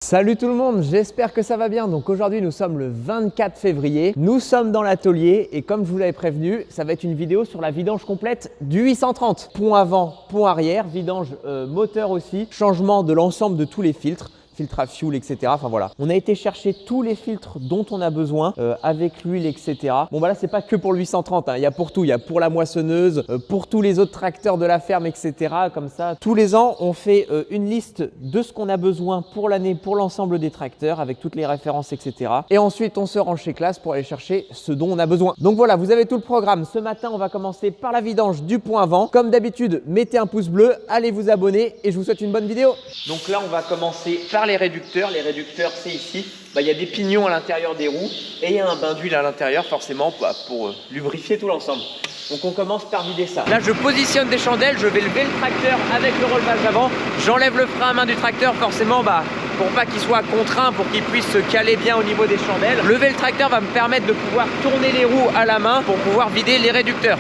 Salut tout le monde, j'espère que ça va bien. Donc aujourd'hui nous sommes le 24 février, nous sommes dans l'atelier et comme je vous l'avais prévenu, ça va être une vidéo sur la vidange complète du 830. Pont avant, pont arrière, vidange moteur aussi, changement de l'ensemble de tous les filtres. Filtre à fuel, etc. Enfin voilà. On a été chercher tous les filtres dont on a besoin avec l'huile, etc. Bon voilà, c'est pas que pour le 830, hein. Il y a pour tout. Il y a pour la moissonneuse, pour tous les autres tracteurs de la ferme, etc. Comme ça, tous les ans, on fait une liste de ce qu'on a besoin pour l'année, pour l'ensemble des tracteurs, avec toutes les références, etc. Et ensuite, on se rend chez Classe pour aller chercher ce dont on a besoin. Donc voilà, vous avez tout le programme. Ce matin, on va commencer par la vidange du pont avant. Comme d'habitude, mettez un pouce bleu, allez vous abonner et je vous souhaite une bonne vidéo. Donc là, on va commencer par les réducteurs. Les réducteurs, c'est ici. Il y a des pignons à l'intérieur des roues et il y a un bain d'huile à l'intérieur, forcément, pour lubrifier tout l'ensemble. Donc on commence par vider ça. Là, je positionne des chandelles, je vais lever le tracteur avec le relevage avant. J'enlève le frein à main du tracteur, forcément, pour pas qu'il soit contraint, pour qu'il puisse se caler bien au niveau des chandelles. Lever le tracteur va me permettre de pouvoir tourner les roues à la main pour pouvoir vider les réducteurs.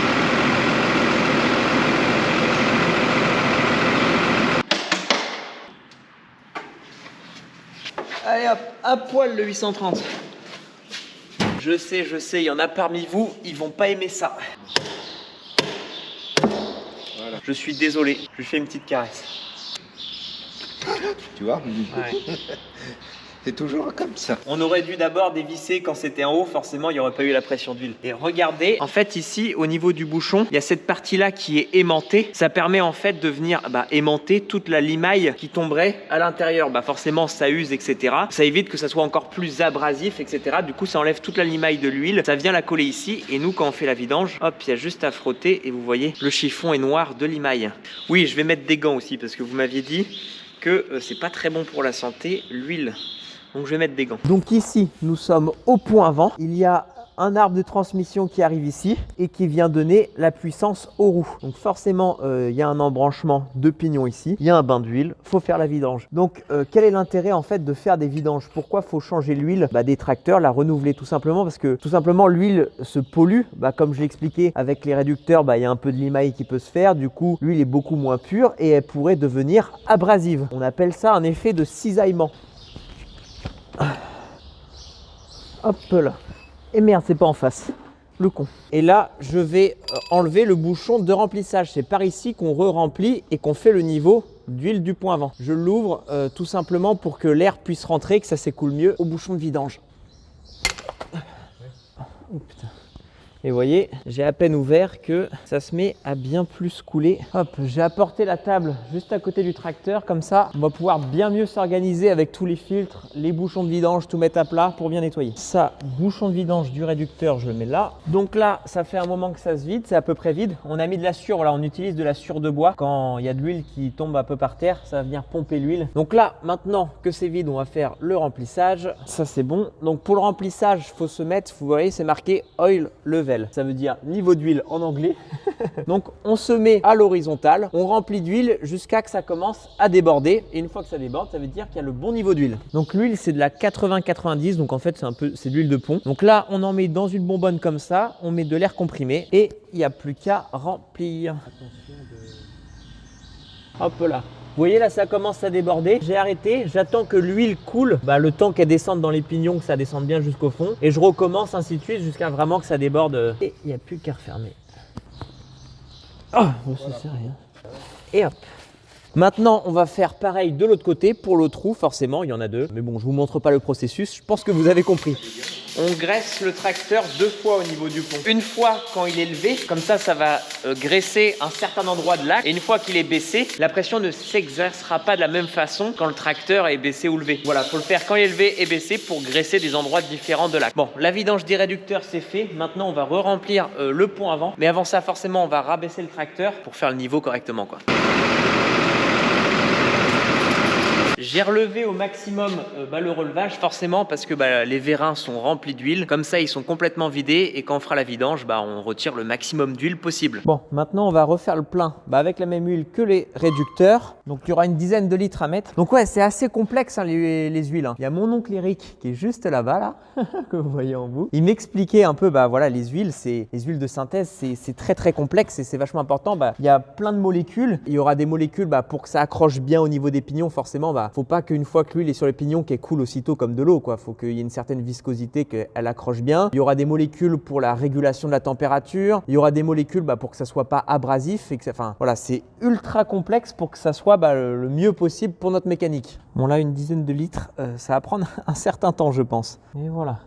Allez hop, à poil le 830. Je sais, il y en a parmi vous, ils vont pas aimer ça. Voilà. Je suis désolé, je fais une petite caresse. Tu vois, ouais. c'est toujours comme ça. On aurait dû d'abord dévisser quand c'était en haut, forcément il n'y aurait pas eu la pression d'huile. Et regardez, en fait ici au niveau du bouchon, il y a cette partie là qui est aimantée. Ça permet en fait de venir aimanter toute la limaille qui tomberait à l'intérieur. Forcément ça use, etc. Ça évite que ça soit encore plus abrasif, etc. Du coup ça enlève toute la limaille de l'huile. Ça vient la coller ici et nous quand on fait la vidange, hop, il y a juste à frotter et vous voyez, le chiffon est noir de limaille. Oui, je vais mettre des gants aussi parce que vous m'aviez dit que c'est pas très bon pour la santé, l'huile. Donc je vais mettre des gants. Donc ici, nous sommes au pont avant. Il y a un arbre de transmission qui arrive ici et qui vient donner la puissance aux roues. Donc forcément, il y a un embranchement de pignon ici. Il y a un bain d'huile. Il faut faire la vidange. Donc quel est l'intérêt en fait de faire des vidanges? Pourquoi faut changer l'huile des tracteurs, la renouveler tout simplement? Parce que tout simplement l'huile se pollue. Comme je l'ai expliqué avec les réducteurs, il y a un peu de limaille qui peut se faire. Du coup, l'huile est beaucoup moins pure et elle pourrait devenir abrasive. On appelle ça un effet de cisaillement. Hop là. Et merde, c'est pas en face. Le con. Et là, je vais enlever le bouchon de remplissage. C'est par ici qu'on re-remplit et qu'on fait le niveau d'huile du pont avant. Je l'ouvre tout simplement pour que l'air puisse rentrer, que ça s'écoule mieux au bouchon de vidange. Oh putain. Et vous voyez, j'ai à peine ouvert que ça se met à bien plus couler. Hop, j'ai apporté la table juste à côté du tracteur. Comme ça, on va pouvoir bien mieux s'organiser avec tous les filtres, les bouchons de vidange, tout mettre à plat pour bien nettoyer. Ça, bouchon de vidange du réducteur, je le mets là. Donc là, ça fait un moment que ça se vide, c'est à peu près vide. On a mis de la sciure, voilà, on utilise de la sciure de bois. Quand il y a de l'huile qui tombe un peu par terre, ça va venir pomper l'huile. Donc là, maintenant que c'est vide, on va faire le remplissage. Ça, c'est bon. Donc pour le remplissage, il faut se mettre, vous voyez, c'est marqué Oil Level. Ça veut dire niveau d'huile en anglais. Donc on se met à l'horizontale, on remplit d'huile jusqu'à que ça commence à déborder. Et une fois que ça déborde, ça veut dire qu'il y a le bon niveau d'huile. Donc l'huile c'est de la 80-90, donc en fait c'est de l'huile de pont. Donc là on en met dans une bonbonne comme ça, on met de l'air comprimé et il n'y a plus qu'à remplir. Hop là. Vous voyez là ça commence à déborder, j'ai arrêté, j'attends que l'huile coule, le temps qu'elle descende dans les pignons, que ça descende bien jusqu'au fond et je recommence ainsi de suite jusqu'à vraiment que ça déborde et il n'y a plus qu'à refermer. Oh, ça sert à rien. Et hop. Maintenant, on va faire pareil de l'autre côté pour l'autre roue, forcément, il y en a deux. Mais bon, je vous montre pas le processus, je pense que vous avez compris. On graisse le tracteur 2 fois au niveau du pont. Une fois quand il est levé, comme ça va graisser un certain endroit de l'axe. Et une fois qu'il est baissé, la pression ne s'exercera pas de la même façon quand le tracteur est baissé ou levé. Voilà, faut le faire quand il est levé et baissé pour graisser des endroits différents de l'axe. Bon, la vidange des réducteurs c'est fait. Maintenant, on va re-remplir le pont avant. Mais avant ça, forcément, on va rabaisser le tracteur pour faire le niveau correctement, quoi. J'ai relevé au maximum le relevage forcément parce que les vérins sont remplis d'huile. Comme ça, ils sont complètement vidés et quand on fera la vidange, on retire le maximum d'huile possible. Bon, maintenant, on va refaire le plein avec la même huile que les réducteurs. Donc, il y aura une dizaine de litres à mettre. Donc, ouais, c'est assez complexe les huiles. Hein. Il y a mon oncle Eric qui est juste là-bas, là, que vous voyez en vous. Il m'expliquait un peu, voilà, les huiles de synthèse, c'est très, très complexe et c'est vachement important. Il y a plein de molécules. Il y aura des molécules pour que ça accroche bien au niveau des pignons, forcément. faut pas qu'une fois que l'huile est sur les pignons qu'elle coule aussitôt comme de l'eau, quoi. Faut qu'il y ait une certaine viscosité, qu'elle accroche bien. Il y aura des molécules pour la régulation de la température. Il y aura des molécules pour que ça soit pas abrasif et que enfin voilà, c'est ultra complexe pour que ça soit le mieux possible pour notre mécanique. Bon là, une dizaine de litres, ça va prendre un certain temps, je pense. Et voilà.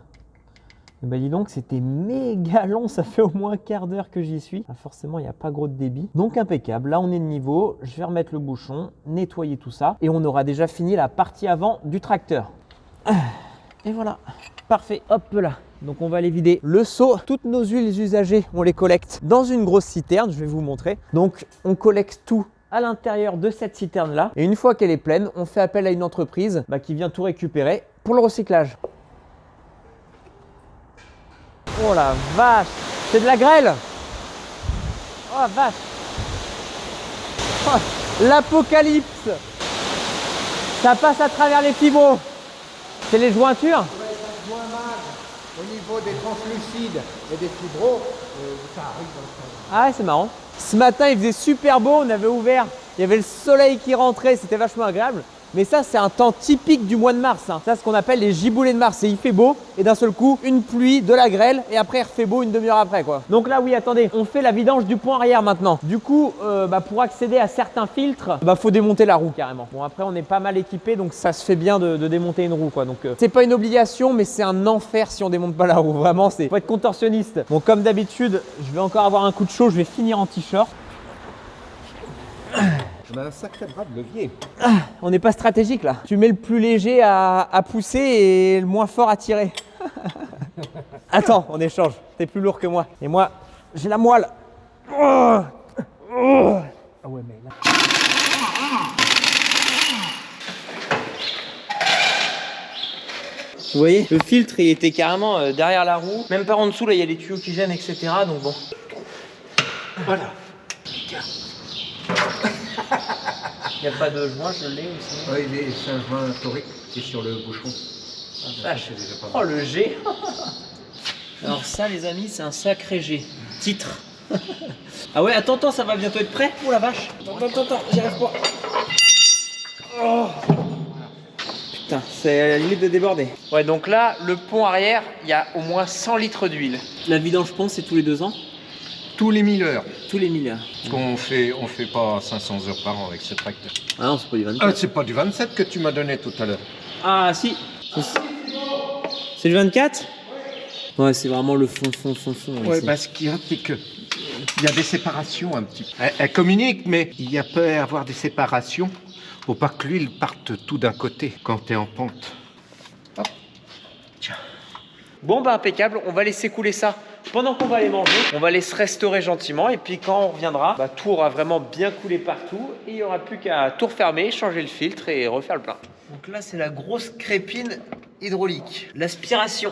Et dis donc, c'était méga long, ça fait au moins un quart d'heure que j'y suis. Forcément, il n'y a pas gros de débit. Donc impeccable, là on est de niveau, je vais remettre le bouchon, nettoyer tout ça et on aura déjà fini la partie avant du tracteur. Et voilà, parfait, hop là. Donc on va aller vider le seau. Toutes nos huiles usagées, on les collecte dans une grosse citerne, je vais vous montrer. Donc on collecte tout à l'intérieur de cette citerne là. Et une fois qu'elle est pleine, on fait appel à une entreprise qui vient tout récupérer pour le recyclage. Oh la vache, c'est de la grêle. Oh la vache. Oh, l'apocalypse. Ça passe à travers les fibros. C'est les jointures. Au niveau des translucides et des fibros, ça arrive dans le temps. Ah ouais, c'est marrant. Ce matin, il faisait super beau, on avait ouvert, il y avait le soleil qui rentrait, c'était vachement agréable. Mais ça, c'est un temps typique du mois de mars. Ça, c'est ce qu'on appelle les giboulées de mars. Et il fait beau, et d'un seul coup, une pluie, de la grêle, et après, il refait beau une demi-heure après, quoi. Donc là, oui, attendez, on fait la vidange du pont arrière maintenant. Du coup, pour accéder à certains filtres, faut démonter la roue carrément. Bon, après, on est pas mal équipé, donc ça se fait bien de démonter une roue, quoi. Donc, c'est pas une obligation, mais c'est un enfer si on démonte pas la roue. Vraiment, faut être contorsionniste. Bon, comme d'habitude, je vais encore avoir un coup de chaud, je vais finir en t-shirt. On a un sacré bras de levier. On n'est pas stratégique là. Tu mets le plus léger à pousser et le moins fort à tirer. Attends, on échange. T'es plus lourd que moi. Et moi, j'ai la moelle. Ah ouais, mais là. Vous voyez, le filtre il était carrément derrière la roue. Même par en dessous, là il y a les tuyaux qui gênent, etc. Donc bon. Voilà. Il n'y a pas de joint, je l'ai aussi. Oui, c'est un joint torique qui est sur le bouchon. Vache. Oh le G. Alors ça les amis, c'est un sacré G. Titre. Ah ouais, attends, ça va bientôt être prêt. Oh la vache. Attends, j'y arrive pas. Oh. Putain, c'est à la limite de déborder. Ouais, donc là, le pont arrière, il y a au moins 100 litres d'huile. La vidange pont, c'est tous les 2 ans? Tous les 1000 heures. Tous les 1000 heures. Parce qu'on fait pas 500 heures par an avec ce tracteur. Ah non, c'est pas du 24. Ah, c'est pas du 27 que tu m'as donné tout à l'heure. Ah si. C'est le 24? Ouais, c'est vraiment le fond. Oui, ce qu'il y a, c'est que il y a des séparations un petit peu. Elle communique, mais il y a peut y avoir des séparations. Faut pas que l'huile parte tout d'un côté quand tu es en pente. Hop. Tiens. Bon, impeccable. On va laisser couler ça. Pendant qu'on va aller manger, on va aller se restaurer gentiment. Et puis quand on reviendra, tout aura vraiment bien coulé partout. Et il n'y aura plus qu'à tout refermer, changer le filtre et refaire le plein. Donc là, c'est la grosse crépine hydraulique. L'aspiration.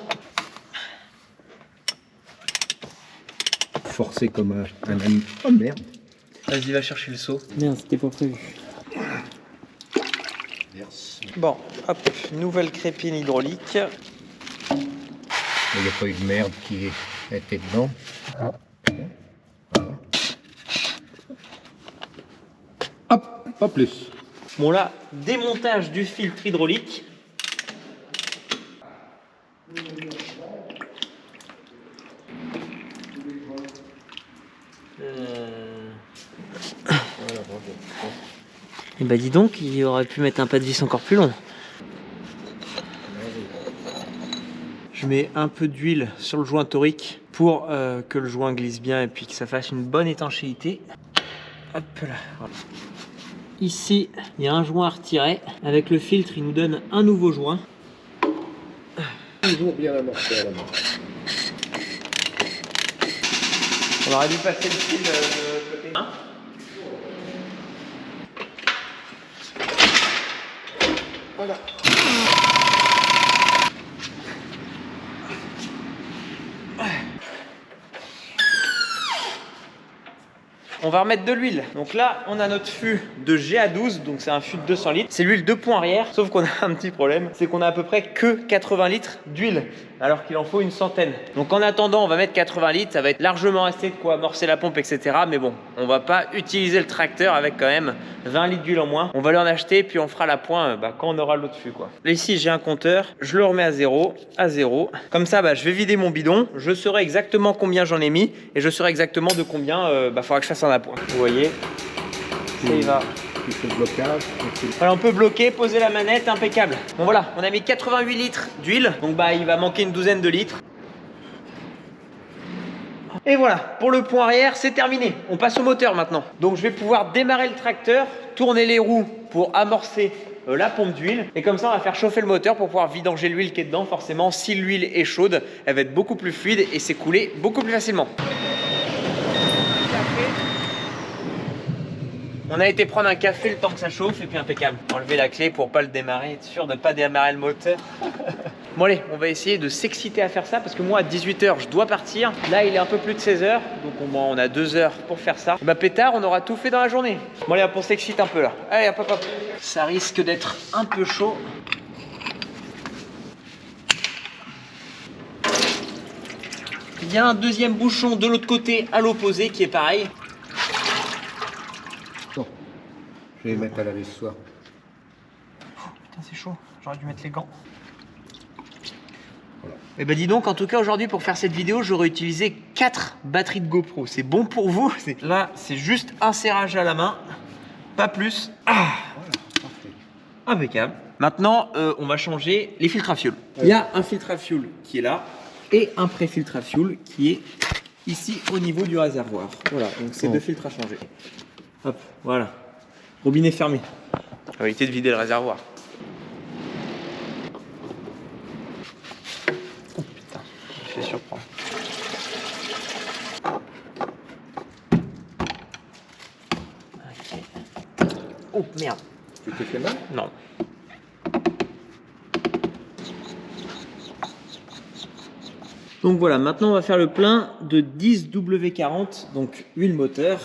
Forcé comme un ami. Oh merde. Vas-y, va chercher le seau. Merde, c'était pas prévu. Merci. Bon, hop, nouvelle crépine hydraulique. Il n'y a pas eu de merde qui était dedans. Voilà. Hop, pas plus. Bon là, démontage du filtre hydraulique. Et bah dis donc, il aurait pu mettre un pas de vis encore plus long. Je mets un peu d'huile sur le joint torique pour que le joint glisse bien et puis que ça fasse une bonne étanchéité. Hop là. Voilà. Ici, il y a un joint à retirer. Avec le filtre, il nous donne un nouveau joint. Toujours bien amorcé à la main. On aurait dû passer le fil de côté 1. Voilà. On va remettre de l'huile. Donc là, on a notre fût de GA12, donc c'est un fût de 200 litres. C'est l'huile de pont arrière, sauf qu'on a un petit problème, c'est qu'on a à peu près que 80 litres d'huile, alors qu'il en faut une centaine. Donc en attendant, on va mettre 80 litres, ça va être largement assez de quoi amorcer la pompe, etc. Mais bon, on va pas utiliser le tracteur avec quand même 20 litres d'huile en moins. On va lui en acheter, puis on fera l'appoint quand on aura l'autre fût, quoi. Là, ici, j'ai un compteur, je le remets à zéro. Comme ça, je vais vider mon bidon, je saurai exactement combien j'en ai mis, et je saurai exactement de combien faudra que je fasse un appoint. Vous voyez, ça y va. Le blocage. Voilà, on peut bloquer, poser la manette, impeccable. Bon voilà, on a mis 88 litres d'huile, donc il va manquer une douzaine de litres. Et voilà, pour le pont arrière, c'est terminé. On passe au moteur maintenant. Donc je vais pouvoir démarrer le tracteur, tourner les roues pour amorcer la pompe d'huile. Et comme ça, on va faire chauffer le moteur pour pouvoir vidanger l'huile qui est dedans. Forcément, si l'huile est chaude, elle va être beaucoup plus fluide et s'écouler beaucoup plus facilement. On a été prendre un café le temps que ça chauffe et puis impeccable. Enlever la clé pour pas le démarrer, être sûr de pas démarrer le moteur. Bon allez, on va essayer de s'exciter à faire ça parce que moi à 18 h je dois partir. Là il est un peu plus de 16 h, donc on a 2 heures pour faire ça. Et pétard, on aura tout fait dans la journée. Bon allez hop, on s'excite un peu là. Allez hop hop hop. Ça risque d'être un peu chaud. Il y a un deuxième bouchon de l'autre côté à l'opposé qui est pareil. Bon, je vais les mettre à laver ce soir. Putain c'est chaud, j'aurais dû mettre les gants. Voilà. Et dis donc, en tout cas aujourd'hui pour faire cette vidéo, j'aurais utilisé 4 batteries de GoPro. C'est bon pour vous? Là, c'est juste un serrage à la main, pas plus. Voilà, parfait. Impeccable. Maintenant, on va changer les filtres à fioul. Il y a un filtre à fioul qui est là et un pré-filtre à fioul qui est ici au niveau du réservoir. Voilà, donc c'est deux filtres à changer. Hop, voilà. Robinet fermé. On va éviter de vider le réservoir. Oh putain, je me fais surprendre. Ok. Oh merde. Tu t'es fait mal? Non. Donc voilà, maintenant on va faire le plein de 10W40, donc huile moteur.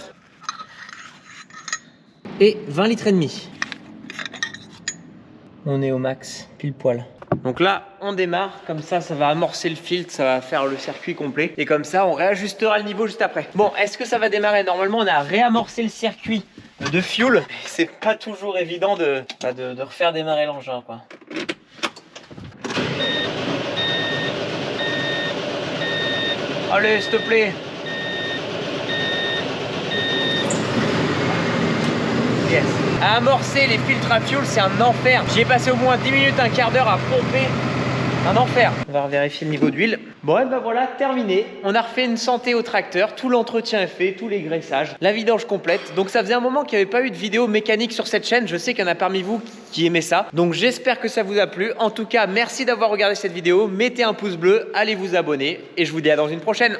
Et 20 litres et demi. On est au max, pile poil. Donc là, on démarre, comme ça va amorcer le filtre, ça va faire le circuit complet. Et comme ça, on réajustera le niveau juste après. Bon, est-ce que ça va démarrer? Normalement, on a réamorcé le circuit de fuel. C'est pas toujours évident de refaire démarrer l'engin, quoi. Allez, s'il te plaît. Yes. À amorcer les filtres à fioul, c'est un enfer. J'y ai passé au moins 10 minutes, un quart d'heure à pomper. Un enfer. On va vérifier le niveau d'huile. Bon, et voilà, terminé. On a refait une santé au tracteur. Tout l'entretien est fait, tous les graissages, la vidange complète. Donc ça faisait un moment qu'il n'y avait pas eu de vidéo mécanique sur cette chaîne. Je sais qu'il y en a parmi vous qui aimaient ça. Donc j'espère que ça vous a plu. En tout cas, merci d'avoir regardé cette vidéo. Mettez un pouce bleu, allez vous abonner. Et je vous dis à dans une prochaine.